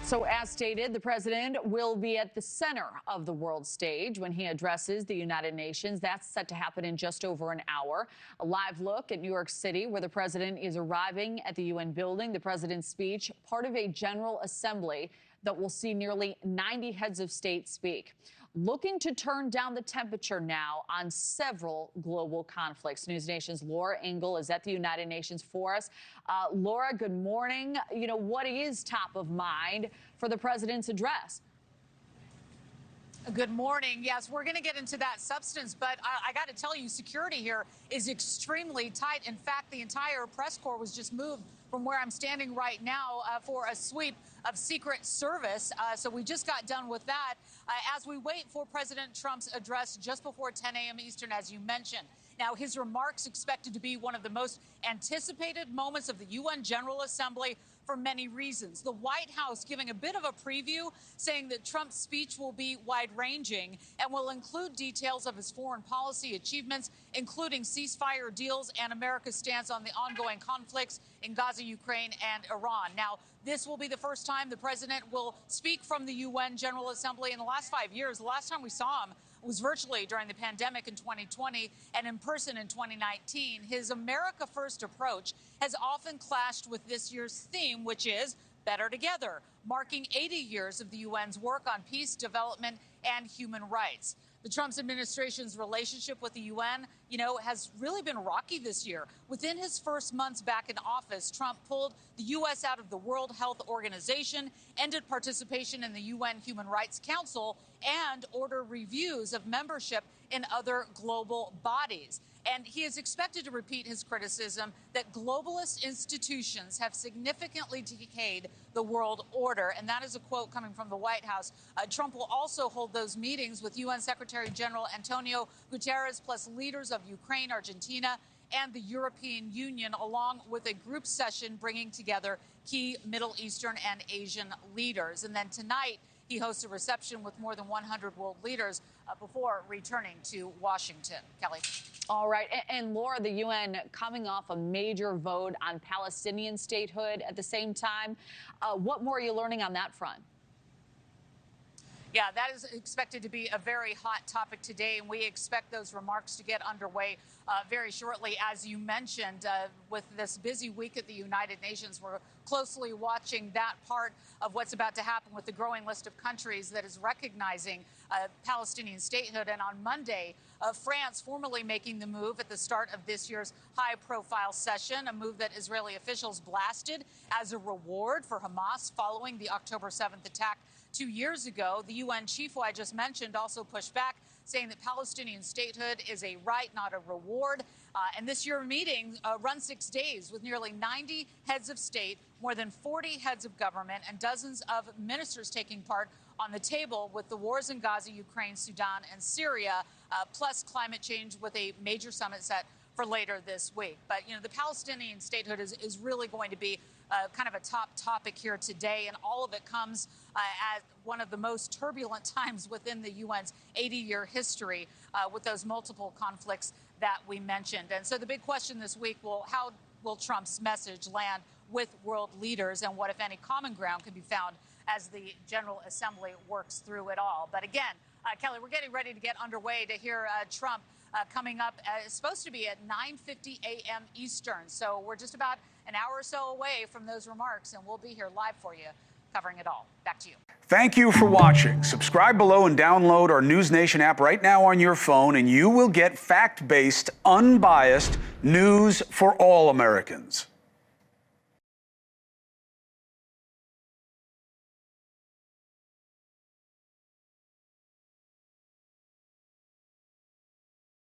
So as stated, the president will be at the center of the world stage when he addresses the United Nations. That's set to happen in just over an hour. A live look at New York City, where the president is arriving at the UN building. The president's speech, part of a General Assembly that will see nearly 90 heads of state speak, looking to turn down the temperature now on several global conflicts. NewsNation's Laura Ingle is at the United Nations for us. Laura, good morning. You know, what is top of mind for the president's address? Good morning. Yes, we're going to get into that substance, but I got to tell you, security here is extremely tight. In fact, the entire press corps was just moved from where I'm standing right now for a sweep of Secret Service. So we just got done with that as we wait for President Trump's address just before 10 a.m. Eastern, as you mentioned. Now, his remarks expected to be one of the most anticipated moments of the UN General Assembly for many reasons. The White House giving a bit of a preview, saying that Trump's speech will be wide-ranging and will include details of his foreign policy achievements, including ceasefire deals and America's stance on the ongoing conflicts in Gaza, Ukraine, and Iran. Now, this will be the first time the president will speak from the UN General Assembly in the last 5 years. The last time we saw him was virtually during the pandemic in 2020 and in person in 2019. His America First approach has often clashed with this year's theme, which is Better Together, marking 80 years of the UN's work on peace, development, and human rights. The Trump administration's relationship with the UN, has really been rocky this year. Within his first months back in office, Trump pulled the U.S. out of the World Health Organization, ended participation in the UN Human Rights Council, and ordered reviews of membership in other global bodies. And he is expected to repeat his criticism that globalist institutions have significantly decayed the world order. And that is a quote coming from the White House. Trump will also hold those meetings with UN Secretary General Antonio Guterres, plus leaders of Ukraine, Argentina, and the European Union, along with a group session bringing together key Middle Eastern and Asian leaders. And then tonight, he hosts a reception with more than 100 world leaders before returning to Washington. Kelly. All right. And Laura, the UN coming off a major vote on Palestinian statehood at the same time. What more are you learning on that front? Yeah, that is expected to be a very hot topic today, and we expect those remarks to get underway very shortly. As you mentioned, with this busy week at the United Nations, we're closely watching that part of what's about to happen with the growing list of countries that is recognizing Palestinian statehood. And on Monday, France formally making the move at the start of this year's high-profile session, a move that Israeli officials blasted as a reward for Hamas following the October 7th attack 2 years ago. The UN chief, who I just mentioned, also pushed back, saying that Palestinian statehood is a right, not a reward. And this year's meeting runs 6 days with nearly 90 heads of state, more than 40 heads of government, and dozens of ministers taking part on the table with the wars in Gaza, Ukraine, Sudan, and Syria, plus climate change, with a major summit set for later this week. But, the Palestinian statehood is really going to be kind of a top topic here today, and all of it comes at one of the most turbulent times within the UN's 80-year history with those multiple conflicts that we mentioned. And so the big question this week how will Trump's message land with world leaders, and what, if any, common ground can be found as the General Assembly works through it all? But again, Kelly, we're getting ready to get underway to hear Trump coming up. It's supposed to be at 9:50 a.m. Eastern. So we're just about an hour or so away from those remarks, and we'll be here live for you covering it all. Back to you. Thank you for watching. Subscribe below and download our NewsNation app right now on your phone, and you will get fact-based, unbiased news for all Americans.